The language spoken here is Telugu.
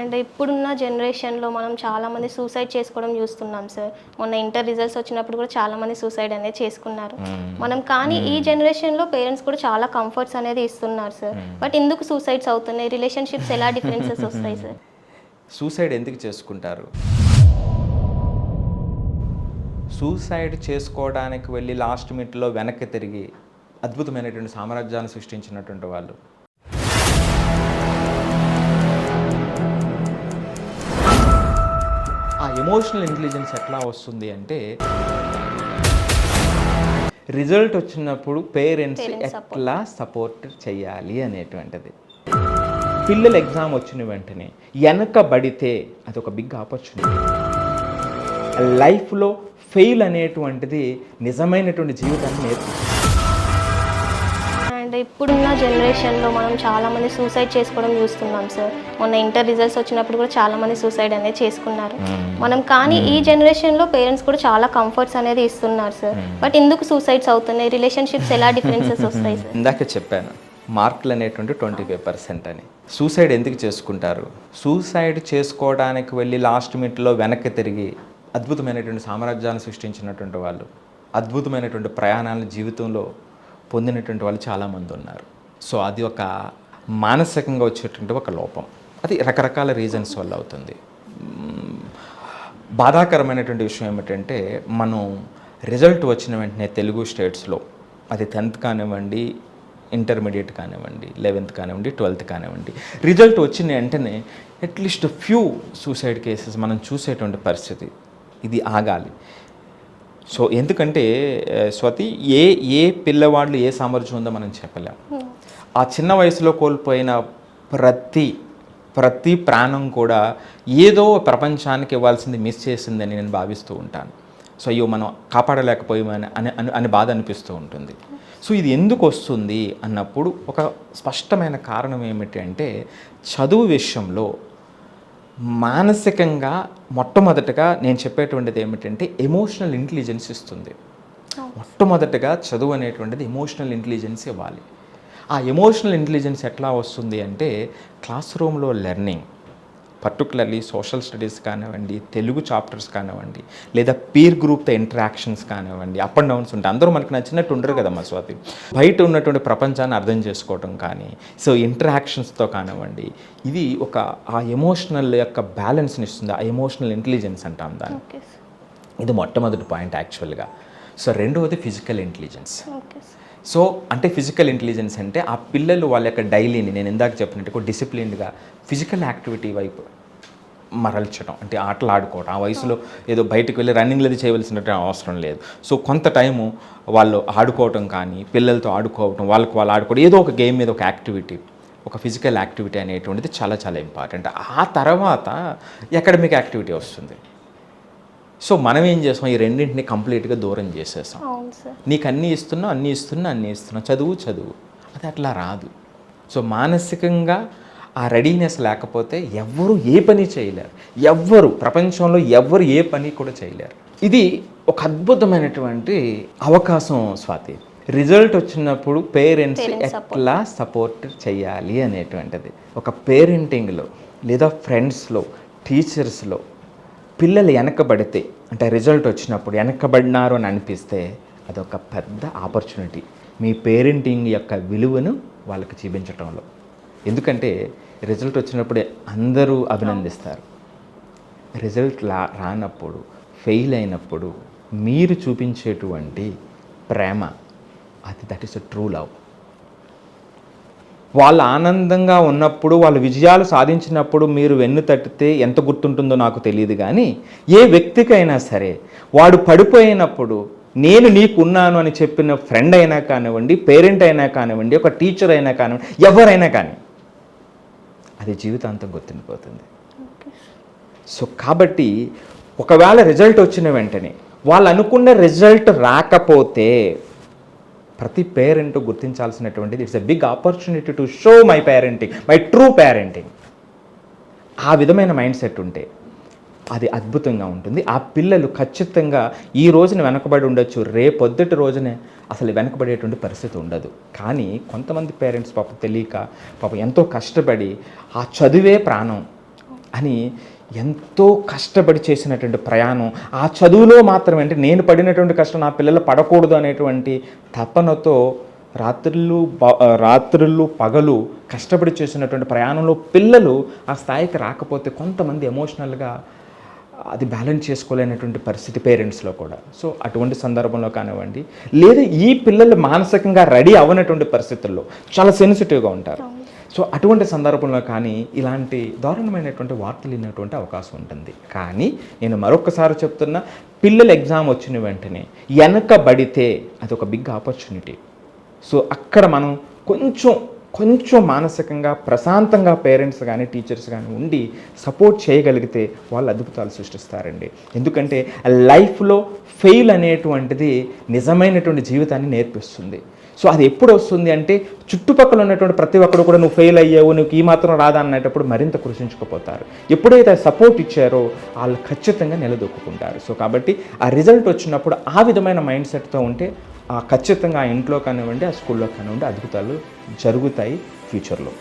అండ్ ఇప్పుడున్న జనరేషన్లో మనం చాలామంది సూసైడ్ చేసుకోవడం చూస్తున్నాం సార్. మొన్న ఇంటర్ రిజల్ట్స్ వచ్చినప్పుడు కూడా చాలామంది సూసైడ్ అనేది చేసుకున్నారు. మనం కానీ ఈ జనరేషన్లో పేరెంట్స్ కూడా చాలా కంఫర్ట్స్ అనేది ఇస్తున్నారు సార్. బట్ ఎందుకు సూసైడ్స్ అవుతున్నాయి? రిలేషన్షిప్స్ ఎలా డిఫరెన్సెస్ వస్తాయి సార్? సూసైడ్ ఎందుకు చేసుకుంటారు? సూసైడ్ చేసుకోవడానికి వెళ్ళి లాస్ట్ మినిట్లో వెనక్కి తిరిగి అద్భుతమైనటువంటి సామ్రాజ్యాన్ని సృష్టించినటువంటి వాళ్ళు. ఆ ఎమోషనల్ ఇంటెలిజెన్స్ ఎట్లా వస్తుంది అంటే రిజల్ట్ వచ్చినప్పుడు పేరెంట్స్ ఎట్లా సపోర్ట్ చేయాలి అనేటువంటిది. పిల్లలు ఎగ్జామ్ వచ్చిన వెంటనే వెనకబడితే అదొక బిగ్ ఆపర్చునిటీ. లైఫ్లో ఫెయిల్ అనేటువంటిది నిజమైనటువంటి జీవితాన్ని నేర్పిస్తుంది. అండ్ ఇప్పుడున్న జనరేషన్లో మనం చాలామంది సూసైడ్ చేసుకోవడం చూస్తున్నాం సార్. మొన్న ఇంటర్ రిజల్ట్స్ వచ్చినప్పుడు కూడా చాలామంది సూసైడ్ అనేది చేసుకున్నారు. మనం కానీ ఈ జనరేషన్లో పేరెంట్స్ కూడా చాలా కంఫర్ట్స్ అనేది ఇస్తున్నారు సార్. బట్ ఎందుకు సూసైడ్స్ అవుతున్నాయి? రిలేషన్షిప్స్ ఎలా డిఫరెన్సెస్ వస్తాయి సార్? ఇందాక చెప్పాను మార్కులు అనేటువంటి 25% అని. సూసైడ్ ఎందుకు చేసుకుంటారు? సూసైడ్ చేసుకోవడానికి వెళ్ళి లాస్ట్ మినిట్లో వెనక్కి తిరిగి అద్భుతమైనటువంటి సామ్రాజ్యాన్ని సృష్టించినటువంటి వాళ్ళు, అద్భుతమైనటువంటి ప్రయాణాలను జీవితంలో పొందినటువంటి వాళ్ళు చాలామంది ఉన్నారు. సో అది ఒక మానసికంగా వచ్చేటువంటి ఒక లోపం. అది రకరకాల రీజన్స్ వల్ల అవుతుంది. బాధాకరమైనటువంటి విషయం ఏమిటంటే మనం రిజల్ట్ వచ్చిన వెంటనే తెలుగు స్టేట్స్లో అది 10th కానివ్వండి, ఇంటర్మీడియట్ కానివ్వండి, 11th కానివ్వండి, 12th కానివ్వండి, రిజల్ట్ వచ్చిన వెంటనే అట్లీస్ట్ ఫ్యూ సూసైడ్ కేసెస్ మనం చూసేటువంటి పరిస్థితి. ఇది ఆగాలి. సో ఎందుకంటే స్వతి ఏ పిల్లవాళ్ళు ఏ సామర్థ్యం ఉందో మనం చెప్పలేం. ఆ చిన్న వయసులో కోల్పోయిన ప్రతి ప్రాణం కూడా ఏదో ప్రపంచానికి ఇవ్వాల్సింది మిస్ చేసిందని నేను భావిస్తూ ఉంటాను. సో అయ్యో మనం కాపాడలేకపోయామని అని బాధ అనిపిస్తూ ఉంటుంది. సో ఇది ఎందుకు వస్తుంది అన్నప్పుడు ఒక స్పష్టమైన కారణం ఏమిటి అంటే చదువు విషయంలో మానసికంగా మొట్టమొదటగా నేను చెప్పేటువంటిది ఏమిటంటే ఎమోషనల్ ఇంటెలిజెన్స్ ఇస్తుంది. మొట్టమొదటగా చదువు అనేటువంటిది ఎమోషనల్ ఇంటెలిజెన్స్ ఇవ్వాలి. ఆ ఎమోషనల్ ఇంటెలిజెన్స్ ఎట్లా వస్తుంది అంటే క్లాస్ రూమ్లో లెర్నింగ్, పర్టికులర్లీ సోషల్ స్టడీస్ కానివ్వండి, తెలుగు చాప్టర్స్ కానివ్వండి, లేదా పీర్ గ్రూప్తో ఇంటరాక్షన్స్ కానివ్వండి, అప్ అండ్ డౌన్స్ ఉంటాయి. అందరూ మనకు నచ్చినట్టు ఉండరు కదమ్మా స్వాతి. బయట ఉన్నటువంటి ప్రపంచాన్ని అర్థం చేసుకోవటం కానీ, సో ఇంటరాక్షన్స్తో కానివ్వండి, ఇది ఆ ఎమోషనల్ యొక్క బ్యాలెన్స్ని ఇస్తుంది. ఆ ఎమోషనల్ ఇంటెలిజెన్స్ అంటాం దాన్ని. ఇది మొట్టమొదటి పాయింట్ యాక్చువల్గా. సో రెండవది ఫిజికల్ ఇంటెలిజెన్స్. సో అంటే ఫిజికల్ ఇంటెలిజెన్స్ అంటే ఆ పిల్లలు వాళ్ళ యొక్క డైలీని నేను ఇందాక చెప్పినట్టు డిసిప్లిన్డ్గా ఫిజికల్ యాక్టివిటీ వైపు మరల్చడం, అంటే ఆటలు ఆడుకోవడం. ఆ వయసులో ఏదో బయటకు వెళ్ళి రన్నింగ్లు అది చేయవలసినట్టు అవసరం లేదు. సో కొంత టైము వాళ్ళు ఆడుకోవటం కానీ, పిల్లలతో ఆడుకోవటం, వాళ్ళు ఆడుకోవడం, ఏదో ఒక గేమ్ మీద ఒక యాక్టివిటీ, ఒక ఫిజికల్ యాక్టివిటీ అనేటువంటిది చాలా చాలా ఇంపార్టెంట్. ఆ తర్వాత అకాడమిక్ యాక్టివిటీ వస్తుంది. సో మనం ఏం చేస్తాం, ఈ రెండింటిని కంప్లీట్గా దూరం చేసేస్తాం. నీకు అన్నీ ఇస్తున్నా చదువు అది అట్లా రాదు. సో మానసికంగా ఆ రెడీనెస్ లేకపోతే ఎవ్వరు ఏ పని చేయలేరు. ప్రపంచంలో ఎవ్వరు ఏ పని కూడా చేయలేరు. ఇది ఒక అద్భుతమైనటువంటి అవకాశం స్వాతి. రిజల్ట్ వచ్చినప్పుడు పేరెంట్స్ ఎట్లా సపోర్ట్ చేయాలి అనేటువంటిది. ఒక పేరెంటింగ్లో లేదా ఫ్రెండ్స్లో, టీచర్స్లో పిల్లలు వెనకబడితే, అంటే రిజల్ట్ వచ్చినప్పుడు వెనకబడినారు అని అనిపిస్తే అదొక పెద్ద ఆపర్చునిటీ మీ పేరెంటింగ్ యొక్క విలువను వాళ్ళకి చూపించడంలో. ఎందుకంటే రిజల్ట్ వచ్చినప్పుడే అందరూ అభినందిస్తారు. రిజల్ట్ రానప్పుడు, ఫెయిల్ అయినప్పుడు మీరు చూపించేటువంటి ప్రేమ, that is a true love. వాళ్ళు ఆనందంగా ఉన్నప్పుడు, వాళ్ళు విజయాలు సాధించినప్పుడు మీరు వెన్ను తట్టితే ఎంత గుర్తుంటుందో నాకు తెలియదు. కానీ ఏ వ్యక్తికైనా సరే వాడు పడిపోయినప్పుడు నేను నీకున్నాను అని చెప్పిన ఫ్రెండ్ అయినా కానివ్వండి, పేరెంట్ అయినా కానివ్వండి, ఒక టీచర్ అయినా కానివ్వండి, ఎవరైనా కానీ అది జీవితాంతం గుర్తుండిపోతుంది. సో కాబట్టి ఒకవేళ రిజల్ట్ వచ్చిన వెంటనే వాళ్ళు అనుకున్న రిజల్ట్ రాకపోతే ప్రతి పేరెంట్ గుర్తించాల్సినటువంటిది it's a big opportunity to show my parenting, my true parenting. ఆ విధమైన మైండ్ సెట్ ఉంటే అది అద్భుతంగా ఉంటుంది. ఆ పిల్లలు ఖచ్చితంగా ఈ రోజున వెనకబడి ఉండొచ్చు, రేపొద్దుటి రోజునే అసలు వెనకబడేటువంటి పరిస్థితి ఉండదు. కానీ కొంతమంది పేరెంట్స్ తెలియక ఎంతో కష్టపడి ఆ చదువే ప్రాణం అని ఎంతో కష్టపడి చేసినటువంటి ప్రయాణం, ఆ చదువులో మాత్రమే అంటే నేను పడినటువంటి కష్టం నా పిల్లలు పడకూడదు అనేటువంటి తపనతో రాత్రులు పగలు కష్టపడి చేసినటువంటి ప్రయాణంలో పిల్లలు ఆ స్థాయికి రాకపోతే కొంతమంది ఎమోషనల్గా అది బ్యాలెన్స్ చేసుకోలేనటువంటి పరిస్థితి పేరెంట్స్లో కూడా. సో అటువంటి సందర్భంలో కానివ్వండి, లేదా ఈ పిల్లలు మానసికంగా రెడీ అవ్వనటువంటి పరిస్థితుల్లో చాలా సెన్సిటివ్గా ఉంటారు. సో అటువంటి సందర్భంలో కానీ ఇలాంటి దారుణమైనటువంటి వార్తలు వినేటువంటి అవకాశం ఉంటుంది. కానీ నేను మరొకసారి చెప్తున్నా, పిల్లలు ఎగ్జామ్ వచ్చిన వెంటనే వెనకబడితే అది ఒక బిగ్ ఆపర్చునిటీ. సో అక్కడ మనం కొంచెం మానసికంగా ప్రశాంతంగా పేరెంట్స్ కానీ టీచర్స్ కానీ ఉండి సపోర్ట్ చేయగలిగితే వాళ్ళు అద్భుతాలు సృష్టిస్తారండి. ఎందుకంటే లైఫ్లో ఫెయిల్ అనేటువంటిది నిజమైనటువంటి జీవితాన్ని నేర్పిస్తుంది. సో అది ఎప్పుడు వస్తుంది అంటే చుట్టుపక్కల ఉన్నటువంటి ప్రతి ఒక్కరు కూడా నువ్వు ఫెయిల్ అయ్యావు, నువ్వు ఈ మాత్రం రాదా అన్నప్పుడు మరింత కృషించుకుపోతారు. ఎప్పుడైతే సపోర్ట్ ఇచ్చారో వాళ్ళు ఖచ్చితంగా నిలదొక్కుంటారు. సో కాబట్టి ఆ రిజల్ట్ వచ్చినప్పుడు ఆ విధమైన మైండ్ సెట్తో ఉంటే ఖచ్చితంగా ఆ ఇంట్లో కానివ్వండి, ఆ స్కూల్లో కానివ్వండి అద్భుతాలు జరుగుతాయి ఫ్యూచర్లో.